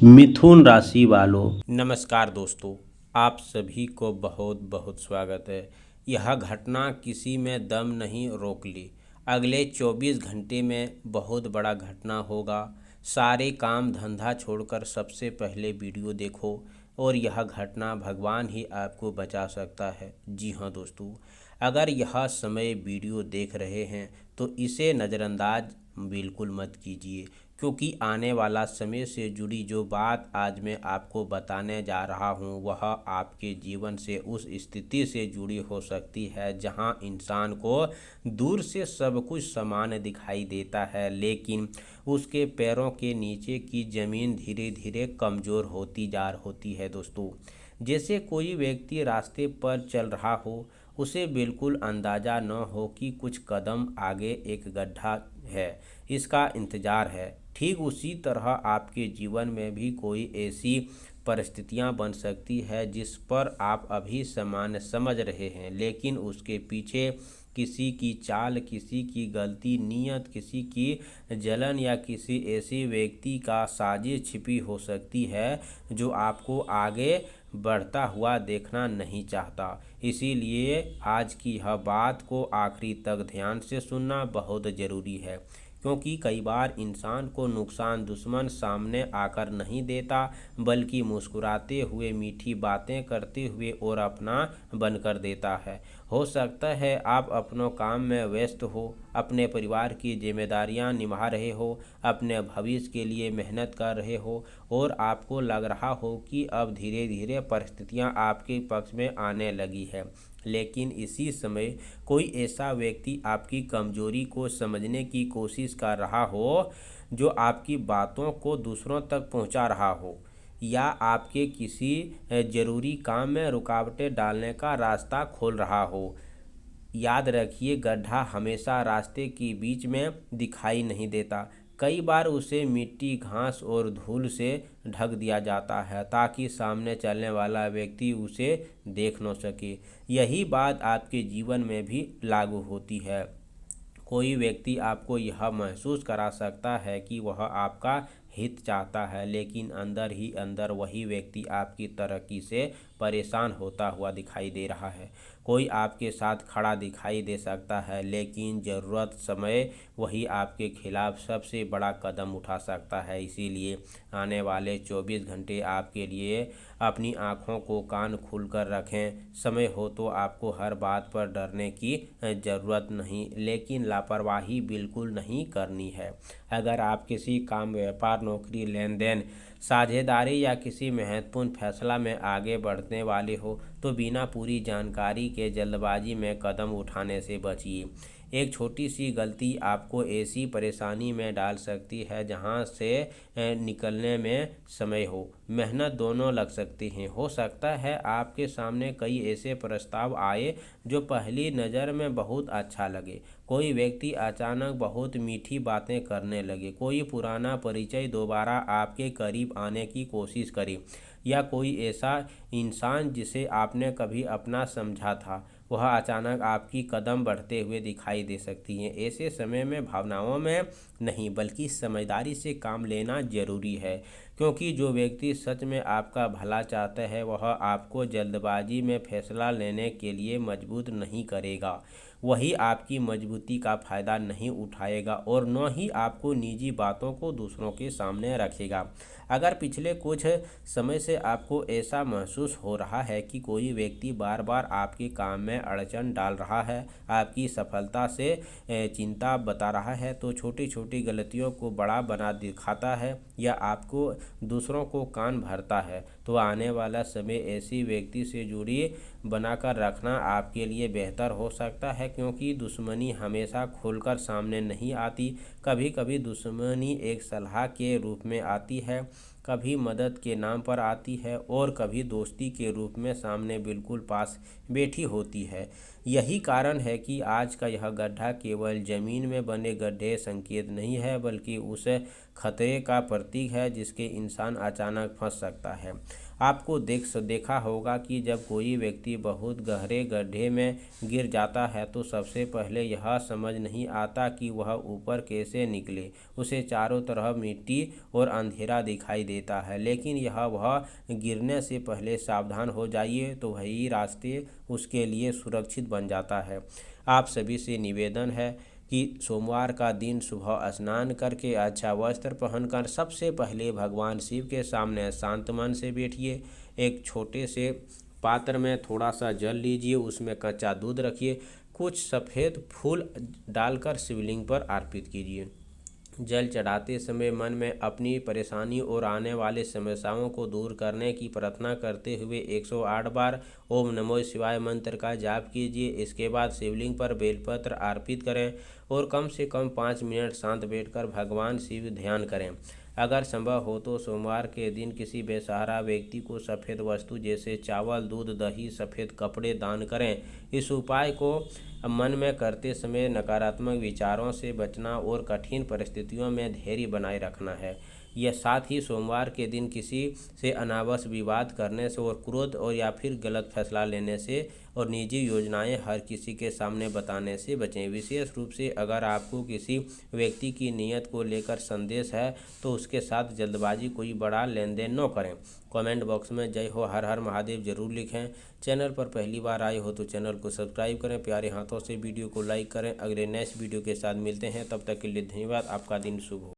मिथुन राशि वालों, नमस्कार दोस्तों, आप सभी को बहुत बहुत स्वागत है। यह घटना किसी में दम नहीं रोक ली। अगले 24 घंटे में बहुत बड़ा घटना होगा। सारे काम धंधा छोड़कर सबसे पहले वीडियो देखो और यह घटना भगवान ही आपको बचा सकता है। जी हाँ दोस्तों, अगर यह समय वीडियो देख रहे हैं तो इसे नज़रअंदाज बिल्कुल मत कीजिए, क्योंकि आने वाला समय से जुड़ी जो बात आज मैं आपको बताने जा रहा हूँ वह आपके जीवन से उस स्थिति से जुड़ी हो सकती है जहाँ इंसान को दूर से सब कुछ समान दिखाई देता है, लेकिन उसके पैरों के नीचे की ज़मीन धीरे धीरे कमज़ोर होती है दोस्तों। जैसे कोई व्यक्ति रास्ते पर चल रहा हो, उसे बिल्कुल अंदाज़ा न हो कि कुछ कदम आगे एक गड्ढा है, इसका इंतज़ार है। ठीक उसी तरह आपके जीवन में भी कोई ऐसी परिस्थितियां बन सकती है जिस पर आप अभी सामान्य समझ रहे हैं, लेकिन उसके पीछे किसी की चाल, किसी की गलती नीयत, किसी की जलन या किसी ऐसे व्यक्ति का साजिश छिपी हो सकती है जो आपको आगे बढ़ता हुआ देखना नहीं चाहता। इसीलिए आज की यह बात को आखिरी तक ध्यान से सुनना बहुत ज़रूरी है, क्योंकि कई बार इंसान को नुकसान दुश्मन सामने आकर नहीं देता, बल्कि मुस्कुराते हुए, मीठी बातें करते हुए और अपना बनकर देता है। हो सकता है आप अपनों काम में व्यस्त हो, अपने परिवार की जिम्मेदारियां निभा रहे हो, अपने भविष्य के लिए मेहनत कर रहे हो और आपको लग रहा हो कि अब धीरे धीरे परिस्थितियां आपके पक्ष में आने लगी है। लेकिन इसी समय कोई ऐसा व्यक्ति आपकी कमजोरी को समझने की कोशिश कर रहा हो, जो आपकी बातों को दूसरों तक पहुंचा रहा हो, या आपके किसी ज़रूरी काम में रुकावटें डालने का रास्ता खोल रहा हो। याद रखिए, गड्ढा हमेशा रास्ते के बीच में दिखाई नहीं देता। कई बार उसे मिट्टी, घास और धूल से ढक दिया जाता है ताकि सामने चलने वाला व्यक्ति उसे देख न सके। यही बात आपके जीवन में भी लागू होती है। कोई व्यक्ति आपको यह महसूस करा सकता है कि वह आपका हित चाहता है, लेकिन अंदर ही अंदर वही व्यक्ति आपकी तरक्की से परेशान होता हुआ दिखाई दे रहा है। कोई आपके साथ खड़ा दिखाई दे सकता है, लेकिन ज़रूरत समय वही आपके खिलाफ सबसे बड़ा कदम उठा सकता है। इसीलिए आने वाले 24 घंटे आपके लिए अपनी आँखों को कान खोलकर रखें। समय हो तो आपको हर बात पर डरने की ज़रूरत नहीं, लेकिन लापरवाही बिल्कुल नहीं करनी है। अगर आप किसी काम, व्यापार, नौकरी, लेन देन, साझेदारी या किसी महत्वपूर्ण फैसला में आगे बढ़ने वाले हो तो बिना पूरी जानकारी के जल्दबाजी में कदम उठाने से बचिए। एक छोटी सी गलती आपको ऐसी परेशानी में डाल सकती है जहां से निकलने में समय हो, मेहनत दोनों लग सकती हैं। हो सकता है आपके सामने कई ऐसे प्रस्ताव आए जो पहली नज़र में बहुत अच्छा लगे। कोई व्यक्ति अचानक बहुत मीठी बातें करने लगे, कोई पुराना परिचय दोबारा आपके करीब आने की कोशिश करे, या कोई ऐसा इंसान जिसे आपने कभी अपना समझा था वह अचानक आपकी कदम बढ़ते हुए दिखाई दे सकती हैं। ऐसे समय में भावनाओं में नहीं बल्कि समझदारी से काम लेना जरूरी है, क्योंकि जो व्यक्ति सच में आपका भला चाहता है वह आपको जल्दबाजी में फैसला लेने के लिए मजबूर नहीं करेगा। वही आपकी मजबूती का फ़ायदा नहीं उठाएगा और न ही आपको निजी बातों को दूसरों के सामने रखेगा। अगर पिछले कुछ समय से आपको ऐसा महसूस हो रहा है कि कोई व्यक्ति बार बार आपके काम में अड़चन डाल रहा है, आपकी सफलता से चिंता बता रहा है, तो छोटी छोटी गलतियों को बड़ा बना दिखाता है या आपको दूसरों को कान भरता है, तो आने वाला समय ऐसी व्यक्ति से दूरी बनाकर रखना आपके लिए बेहतर हो सकता है, क्योंकि दुश्मनी हमेशा खुलकर सामने नहीं आती। कभी कभी दुश्मनी एक सलाह के रूप में आती है, कभी मदद के नाम पर आती है और कभी दोस्ती के रूप में सामने बिल्कुल पास बैठी होती है। यही कारण है कि आज का यह गड्ढा केवल ज़मीन में बने गड्ढे संकेत नहीं है, बल्कि उस खतरे का प्रतीक है जिसके इंसान अचानक फंस सकता है। आपको देखा होगा कि जब कोई व्यक्ति बहुत गहरे गड्ढे में गिर जाता है तो सबसे पहले यह समझ नहीं आता कि वह ऊपर कैसे निकले। उसे चारों तरफ मिट्टी और अंधेरा दिखाई देता है, लेकिन वह गिरने से पहले सावधान हो जाइए तो वही रास्ते उसके लिए सुरक्षित बन जाता है। आप सभी से निवेदन है कि सोमवार का दिन सुबह स्नान करके अच्छा वस्त्र पहनकर सबसे पहले भगवान शिव के सामने शांत मन से बैठिए। एक छोटे से पात्र में थोड़ा सा जल लीजिए, उसमें कच्चा दूध रखिए, कुछ सफ़ेद फूल डालकर शिवलिंग पर अर्पित कीजिए। जल चढ़ाते समय मन में अपनी परेशानी और आने वाले समस्याओं को दूर करने की प्रार्थना करते हुए 108 बार ओम नमो शिवाय मंत्र का जाप कीजिए। इसके बाद शिवलिंग पर बेलपत्र अर्पित करें और कम से कम 5 मिनट शांत बैठकर भगवान शिव ध्यान करें। अगर संभव हो तो सोमवार के दिन किसी बेसहारा व्यक्ति को सफ़ेद वस्तु जैसे चावल, दूध, दही, सफ़ेद कपड़े दान करें। इस उपाय को मन में करते समय नकारात्मक विचारों से बचना और कठिन परिस्थितियों में धैर्य बनाए रखना है। यह साथ ही सोमवार के दिन किसी से अनावश्यक विवाद करने से और क्रोध और या फिर गलत फैसला लेने से और निजी योजनाएं हर किसी के सामने बताने से बचें। विशेष रूप से अगर आपको किसी व्यक्ति की नीयत को लेकर संदेश है तो उसके साथ जल्दबाजी कोई बड़ा लेन देन न करें। कमेंट बॉक्स में जय हो हर हर महादेव जरूर लिखें। चैनल पर पहली बार आए हो तो चैनल को सब्सक्राइब करें, प्यारे हाथों से वीडियो को लाइक करें। अगले नेक्स्ट वीडियो के साथ मिलते हैं, तब तक के लिए धन्यवाद। आपका दिन शुभ हो।